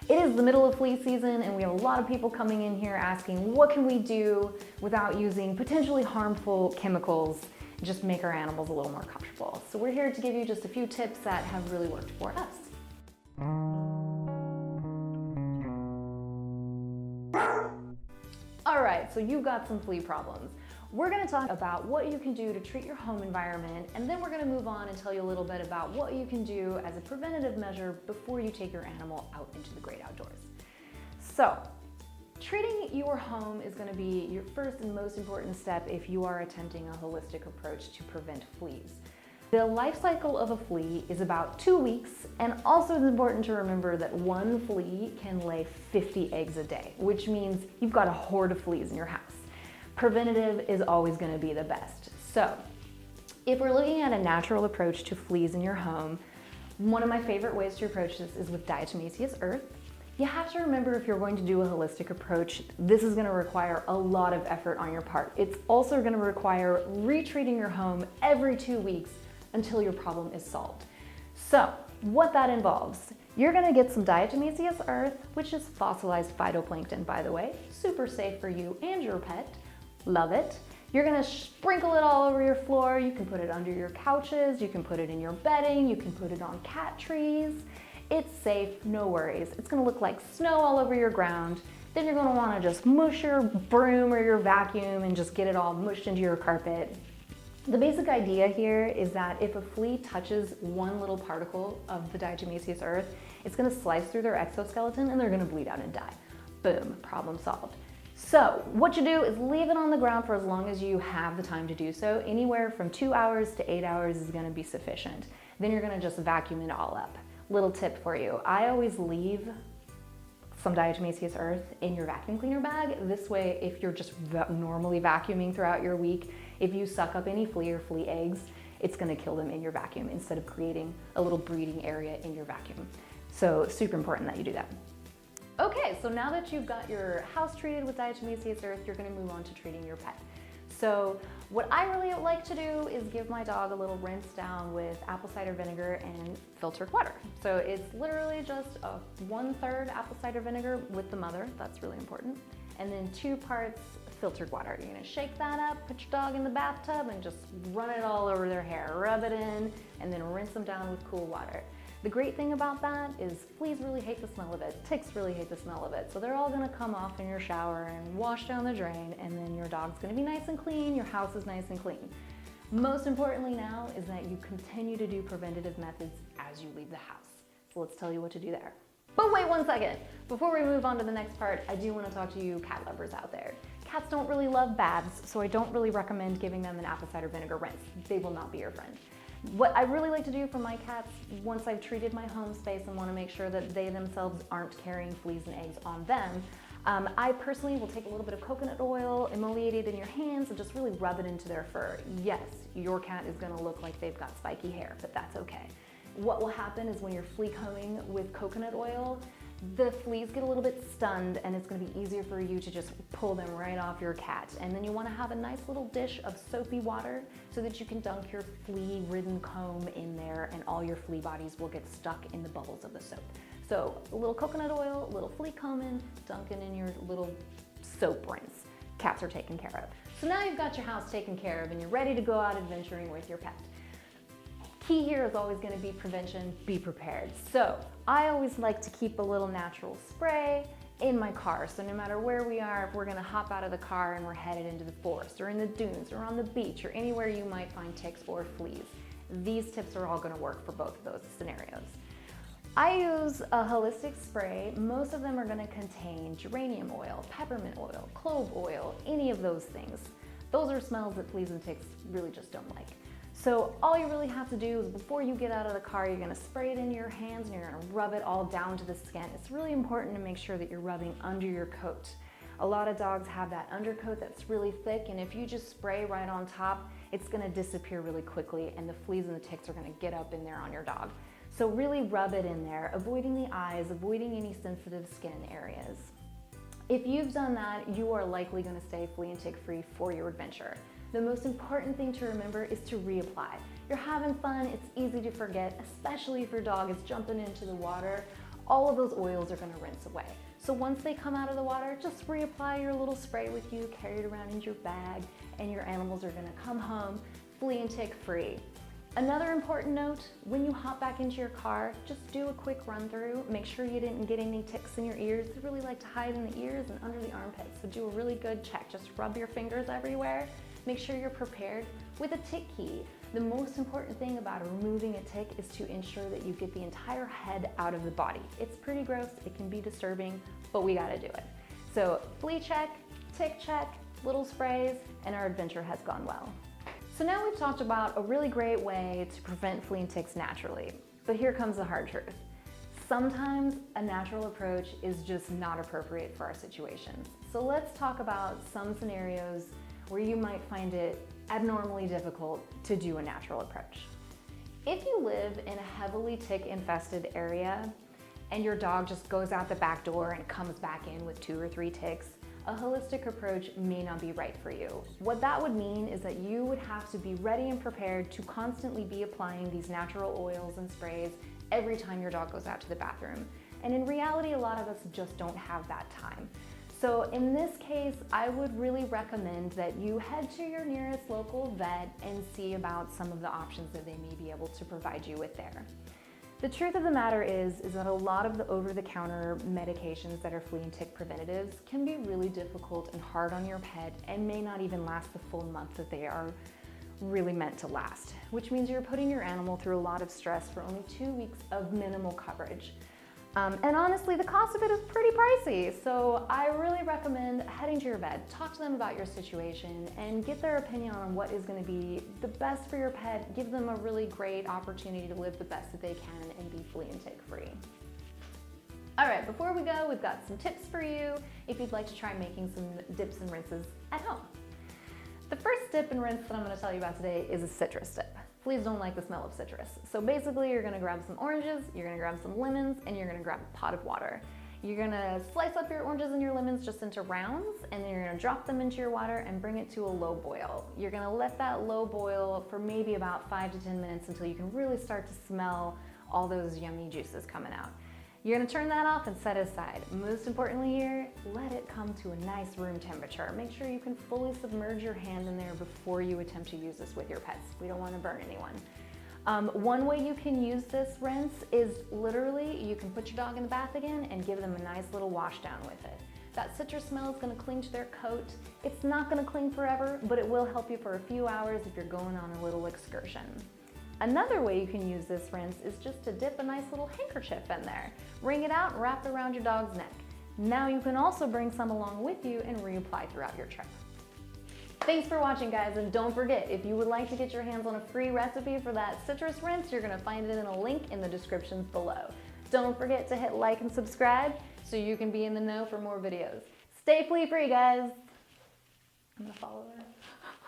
It is the middle of flea season and we have a lot of people coming in here asking what can we do without using potentially harmful chemicals, just make our animals a little more comfortable. So we're here to give you just a few tips that have really worked for us. All right, so you've got some flea problems. We're gonna talk about what you can do to treat your home environment, and then we're gonna move on and tell you a little bit about what you can do as a preventative measure before you take your animal out into the great outdoors. So, treating your home is gonna be your first and most important step if you are attempting a holistic approach to prevent fleas. The life cycle of a flea is about 2 weeks, and also it's important to remember that one flea can lay 50 eggs a day, which means you've got a horde of fleas in your house. Preventative is always going to be the best. So, if we're looking at a natural approach to fleas in your home, one of my favorite ways to approach this is with diatomaceous earth. You have to remember, if you're going to do a holistic approach, this is going to require a lot of effort on your part. It's also going to require retreating your home every 2 weeks until your problem is solved. So, what that involves, you're gonna get some diatomaceous earth, which is fossilized phytoplankton, by the way, super safe for you and your pet, love it. You're gonna sprinkle it all over your floor. You can put it under your couches, you can put it in your bedding, you can put it on cat trees. It's safe, no worries. It's gonna look like snow all over your ground. Then you're gonna wanna just mush your broom or your vacuum and just get it all mushed into your carpet. The basic idea here is that if a flea touches one little particle of the diatomaceous earth, it's gonna slice through their exoskeleton and they're gonna bleed out and die. Boom, problem solved. So what you do is leave it on the ground for as long as you have the time to do so. Anywhere from 2 hours to 8 hours is gonna be sufficient. Then you're gonna just vacuum it all up. Little tip for you, I always leave some diatomaceous earth in your vacuum cleaner bag. This way, if you're just normally vacuuming throughout your week, if you suck up any flea or flea eggs, it's gonna kill them in your vacuum instead of creating a little breeding area in your vacuum. So super important that you do that. Okay, so now that you've got your house treated with diatomaceous earth, you're gonna move on to treating your pet. So what I really like to do is give my dog a little rinse down with apple cider vinegar and filtered water. So it's literally just a 1/3 apple cider vinegar with the mother, that's really important, and then 2 parts filtered water. You're gonna shake that up, put your dog in the bathtub and just run it all over their hair, rub it in, and then rinse them down with cool water. The great thing about that is fleas really hate the smell of it, ticks really hate the smell of it, so they're all gonna come off in your shower and wash down the drain, and then your dog's gonna be nice and clean, your house is nice and clean. Most importantly now is that you continue to do preventative methods as you leave the house. So let's tell you what to do there. But wait 1 second, before we move on to the next part, I do wanna talk to you cat lovers out there. Cats don't really love baths, so I don't really recommend giving them an apple cider vinegar rinse. They will not be your friend. What I really like to do for my cats, once I've treated my home space and want to make sure that they themselves aren't carrying fleas and eggs on them, I personally will take a little bit of coconut oil, emoliate it in your hands, and just really rub it into their fur. Yes, your cat is going to look like they've got spiky hair, but that's okay. What will happen is when you're flea combing with coconut oil, the fleas get a little bit stunned and it's going to be easier for you to just pull them right off your cat. And then you want to have a nice little dish of soapy water so that you can dunk your flea-ridden comb in there and all your flea bodies will get stuck in the bubbles of the soap. So a little coconut oil, a little flea combing, dunking in your little soap rinse. Cats are taken care of. So now you've got your house taken care of and you're ready to go out adventuring with your pet. Key here is always going to be prevention, be prepared. So I always like to keep a little natural spray in my car. So no matter where we are, if we're going to hop out of the car and we're headed into the forest or in the dunes or on the beach or anywhere you might find ticks or fleas, these tips are all going to work for both of those scenarios. I use a holistic spray. Most of them are going to contain geranium oil, peppermint oil, clove oil, any of those things. Those are smells that fleas and ticks really just don't like. So all you really have to do is before you get out of the car, you're gonna spray it into your hands and you're gonna rub it all down to the skin. It's really important to make sure that you're rubbing under your coat. A lot of dogs have that undercoat that's really thick, and if you just spray right on top, it's gonna disappear really quickly and the fleas and the ticks are gonna get up in there on your dog. So really rub it in there, avoiding the eyes, avoiding any sensitive skin areas. If you've done that, you are likely gonna stay flea and tick free for your adventure. The most important thing to remember is to reapply. You're having fun, it's easy to forget, especially if your dog is jumping into the water. all of those oils are gonna rinse away. So once they come out of the water, just reapply your little spray with you, carry it around in your bag, and your animals are gonna come home flea and tick free. Another important note, when you hop back into your car, just do a quick run through. Make sure you didn't get any ticks in your ears. They really like to hide in the ears and under the armpits, so do a really good check. Just rub your fingers everywhere. Make sure you're prepared with a tick key. The most important thing about removing a tick is to ensure that you get the entire head out of the body. It's pretty gross, it can be disturbing, but we gotta do it. So flea check, tick check, little sprays, and our adventure has gone well. So now we've talked about a really great way to prevent flea and ticks naturally, but here comes the hard truth. Sometimes a natural approach is just not appropriate for our situations. So let's talk about some scenarios where you might find it abnormally difficult to do a natural approach. If you live in a heavily tick-infested area and your dog just goes out the back door and comes back in with 2 or 3 ticks, a holistic approach may not be right for you. What that would mean is that you would have to be ready and prepared to constantly be applying these natural oils and sprays every time your dog goes out to the bathroom. And in reality, a lot of us just don't have that time. So in this case, I would really recommend that you head to your nearest local vet and see about some of the options that they may be able to provide you with there. The truth of the matter is that a lot of the over-the-counter medications that are flea and tick preventatives can be really difficult and hard on your pet and may not even last the full month that they are really meant to last, which means you're putting your animal through a lot of stress for only 2 weeks of minimal coverage. And honestly, the cost of it is pretty pricey, so I really recommend heading to your vet, talk to them about your situation, and get their opinion on what is going to be the best for your pet. Give them a really great opportunity to live the best that they can and be flea and tick free. All right, before we go, we've got some tips for you if you'd like to try making some dips and rinses at home. The first dip and rinse that I'm going to tell you about today is a citrus dip. Fleas don't like the smell of citrus. So basically you're gonna grab some oranges, you're gonna grab some lemons, and you're gonna grab a pot of water. You're gonna slice up your oranges and your lemons just into rounds, and then you're gonna drop them into your water and bring it to a low boil. You're gonna let that low boil for maybe about 5 to 10 minutes until you can really start to smell all those yummy juices coming out. You're gonna turn that off and set it aside. Most importantly here, let it come to a nice room temperature. Make sure you can fully submerge your hand in there before you attempt to use this with your pets. We don't wanna burn anyone. One way you can use this rinse is literally, you can put your dog in the bath again and give them a nice little wash down with it. That citrus smell is gonna cling to their coat. It's not gonna cling forever, but it will help you for a few hours if you're going on a little excursion. Another way you can use this rinse is just to dip a nice little handkerchief in there. Wring it out and wrap it around your dog's neck. Now you can also bring some along with you and reapply throughout your trip. Thanks for watching, guys, and don't forget, if you would like to get your hands on a free recipe for that citrus rinse, you're gonna find it in a link in the descriptions below. Don't forget to hit like and subscribe so you can be in the know for more videos. Stay flea free, guys. I'm gonna follow her.